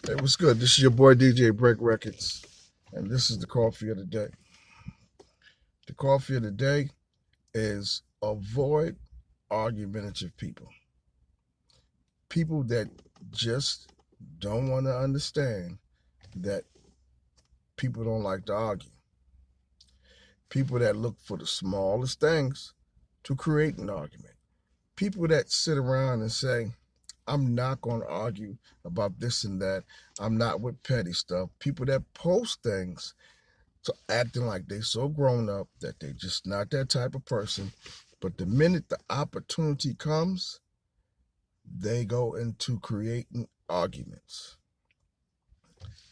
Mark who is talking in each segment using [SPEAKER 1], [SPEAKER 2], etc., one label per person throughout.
[SPEAKER 1] Hey, what's good? This is your boy DJ Break Records, and this is the coffee of the day. The coffee of the day is avoid argumentative people. People that just don't want to understand that people don't like to argue. People that look for the smallest things to create an argument. People that sit around and say, I'm not going to argue about this and that. I'm not with petty stuff. People that post things so acting like they so grown up that they just not that type of person. But the minute the opportunity comes, they go into creating arguments.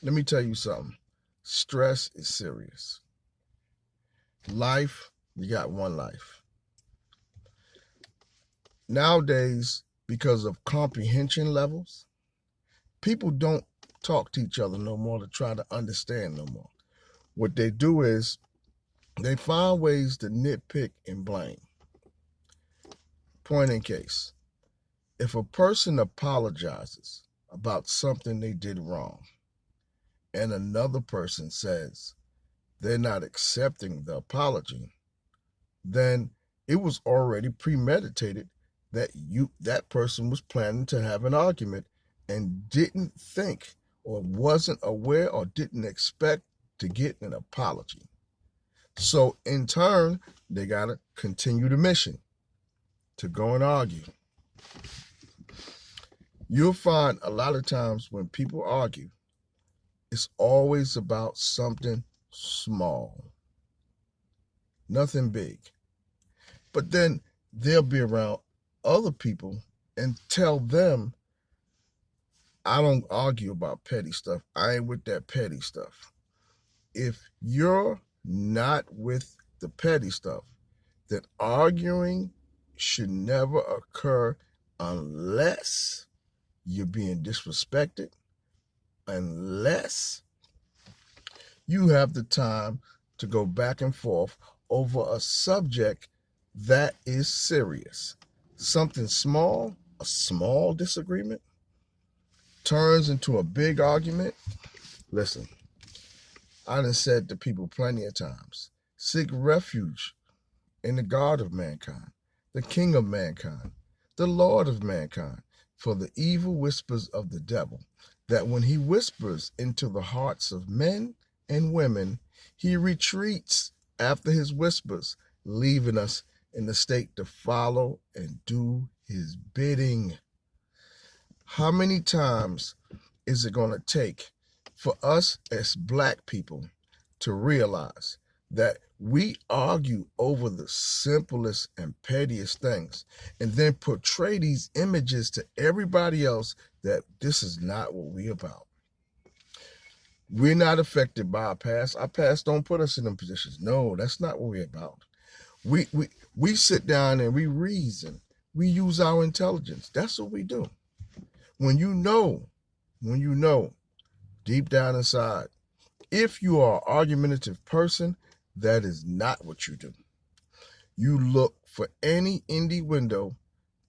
[SPEAKER 1] Let me tell you something. Stress is serious. Life, you got one life. Nowadays, because of comprehension levels, people don't talk to each other no more to try to understand no more. What they do is they find ways to nitpick and blame. Point in case, if a person apologizes about something they did wrong and another person says they're not accepting the apology, then it was already premeditated that person was planning to have an argument and didn't think or wasn't aware or didn't expect to get an apology. So in turn, they got to continue the mission to go and argue. You'll find a lot of times when people argue, it's always about something small, nothing big. But then they'll be around other people and tell them, I don't argue about petty stuff. I ain't with that petty stuff. If you're not with the petty stuff, then arguing should never occur unless you're being disrespected, unless you have the time to go back and forth over a subject that is serious. Something small, a small disagreement, turns into a big argument. Listen, I done said to people plenty of times, seek refuge in the God of mankind, the King of mankind, the Lord of mankind, for the evil whispers of the devil, that when he whispers into the hearts of men and women, he retreats after his whispers, leaving us in the state to follow and do his bidding. How many times is it going to take for us as Black people to realize that we argue over the simplest and pettiest things and then portray these images to everybody else that this is not what we're about? We're not affected by our past. Our past don't put us in them positions. No, that's not what we're about. We sit down and we reason. We use our intelligence. That's what we do. When you know deep down inside, if you are an argumentative person, that is not what you do. You look for any indie window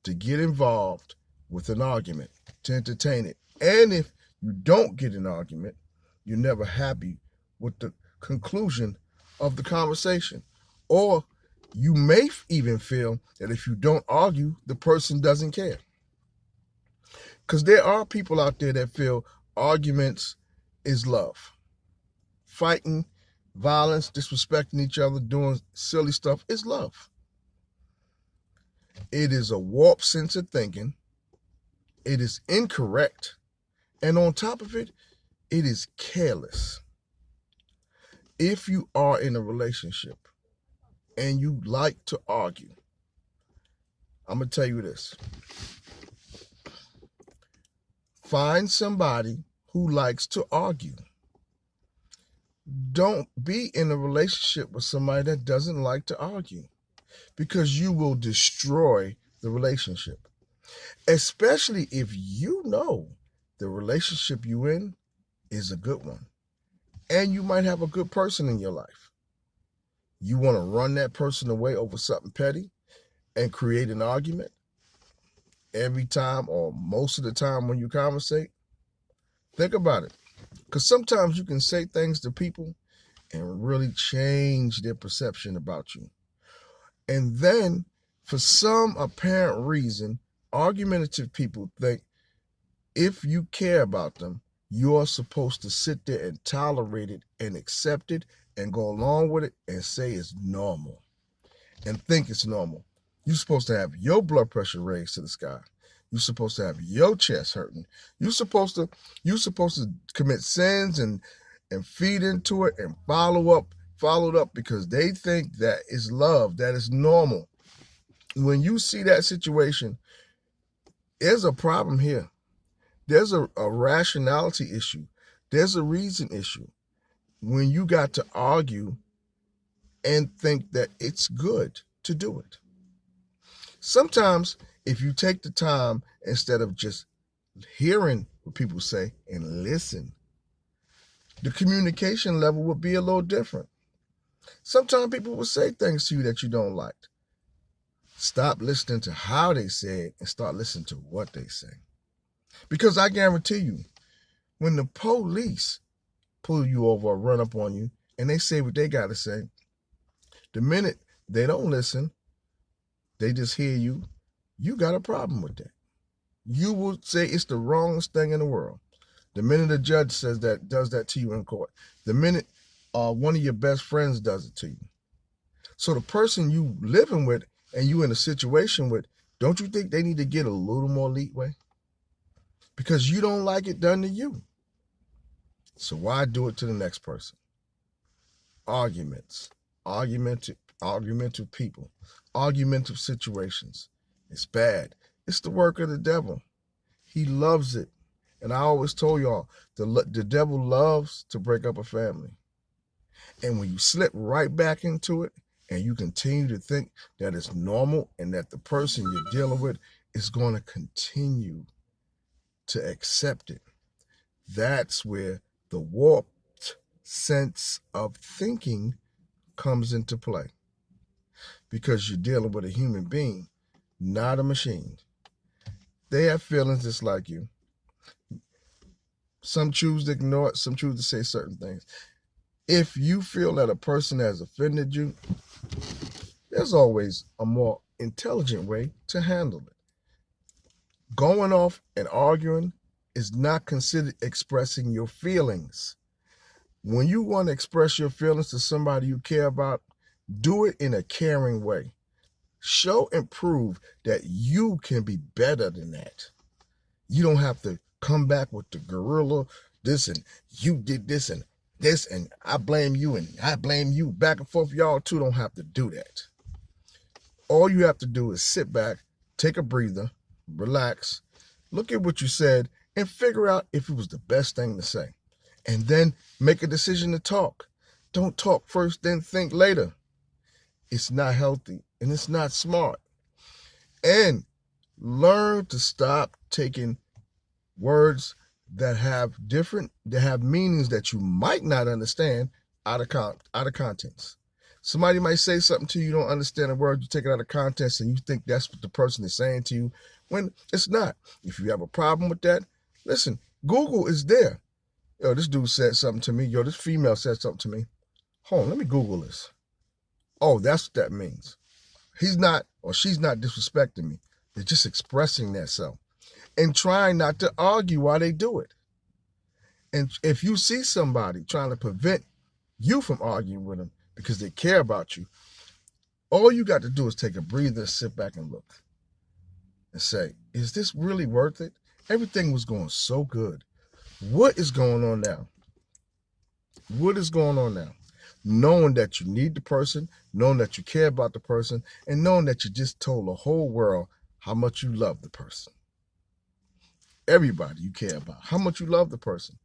[SPEAKER 1] to get involved with an argument, to entertain it. And if you don't get an argument, you're never happy with the conclusion of the conversation. Or you may even feel that if you don't argue, the person doesn't care. Because there are people out there that feel arguments is love. Fighting, violence, disrespecting each other, doing silly stuff is love. It is a warped sense of thinking. It is incorrect. And on top of it, it is careless. If you are in a relationship and you like to argue, I'm going to tell you this. Find somebody who likes to argue. Don't be in a relationship with somebody that doesn't like to argue, because you will destroy the relationship. Especially if you know the relationship you're in is a good one and you might have a good person in your life. You want to run that person away over something petty and create an argument every time or most of the time when you conversate? Think about it. Because sometimes you can say things to people and really change their perception about you. And then, for some apparent reason, argumentative people think if you care about them, you're supposed to sit there and tolerate it and accept it and go along with it and say it's normal and think it's normal. You're supposed to have your blood pressure raised to the sky. You're supposed to have your chest hurting. You're supposed to commit sins and feed into it and followed up because they think that is love, that is normal. When you see that situation, there's a problem here. There's a rationality issue. There's a reason issue. When you got to argue and think that it's good to do it. Sometimes if you take the time instead of just hearing what people say and listen, the communication level would be a little different. Sometimes people will say things to you that you don't like. Stop listening to how they say it and start listening to what they say. Because I guarantee you, when the police pull you over or run up on you and they say what they got to say, the minute they don't listen, they just hear you, you got a problem with that. You will say it's the wrongest thing in the world. The minute a judge does that to you in court, the minute one of your best friends does it to you. So the person you living with and you in a situation with, don't you think they need to get a little more leeway? Because you don't like it done to you. So why do it to the next person? Arguments, argumentative people, argumentative situations. It's bad. It's the work of the devil. He loves it. And I always told y'all, the devil loves to break up a family. And when you slip right back into it and you continue to think that it's normal and that the person you're dealing with is going to continue to accept it, that's where the warped sense of thinking comes into play. Because you're dealing with a human being, not a machine. They have feelings just like you. Some choose to ignore it, some choose to say certain things. If you feel that a person has offended you, there's always a more intelligent way to handle it. Going off and arguing is not considered expressing your feelings. When you want to express your feelings to somebody you care about, do it in a caring way. Show and prove that you can be better than that. You don't have to come back with the gorilla, this and you did this and I blame you and I blame you. Back and forth, y'all two don't have to do that. All you have to do is sit back, take a breather, relax, look at what you said, and figure out if it was the best thing to say. And then make a decision to talk. Don't talk first, then think later. It's not healthy and it's not smart. And learn to stop taking words that have meanings that you might not understand out of context. Somebody might say something to you, you don't understand a word, you take it out of context and you think that's what the person is saying to you, when it's not. If you have a problem with that, listen, Google is there. Yo, this dude said something to me. Yo, this female said something to me. Hold on, let me Google this. Oh, that's what that means. He's not or she's not disrespecting me. They're just expressing that self and trying not to argue while they do it. And if you see somebody trying to prevent you from arguing with them because they care about you, all you got to do is take a breather, sit back and look and say, is this really worth it? Everything was going so good. What is going on now? What is going on now? Knowing that you need the person, knowing that you care about the person, and knowing that you just told the whole world how much you love the person. Everybody you care about, how much you love the person.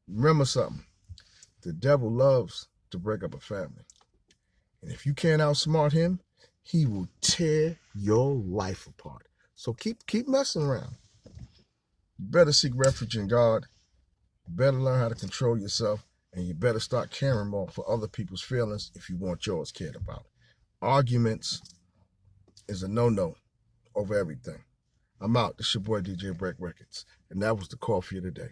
[SPEAKER 1] Remember something. The devil loves to break up a family. And if you can't outsmart him, he will tear your life apart. So keep messing around. You better seek refuge in God. You better learn how to control yourself. And you better start caring more for other people's feelings if you want yours cared about. Arguments is a no-no over everything. I'm out. This your boy DJ Break Records. And that was the coffee of the day.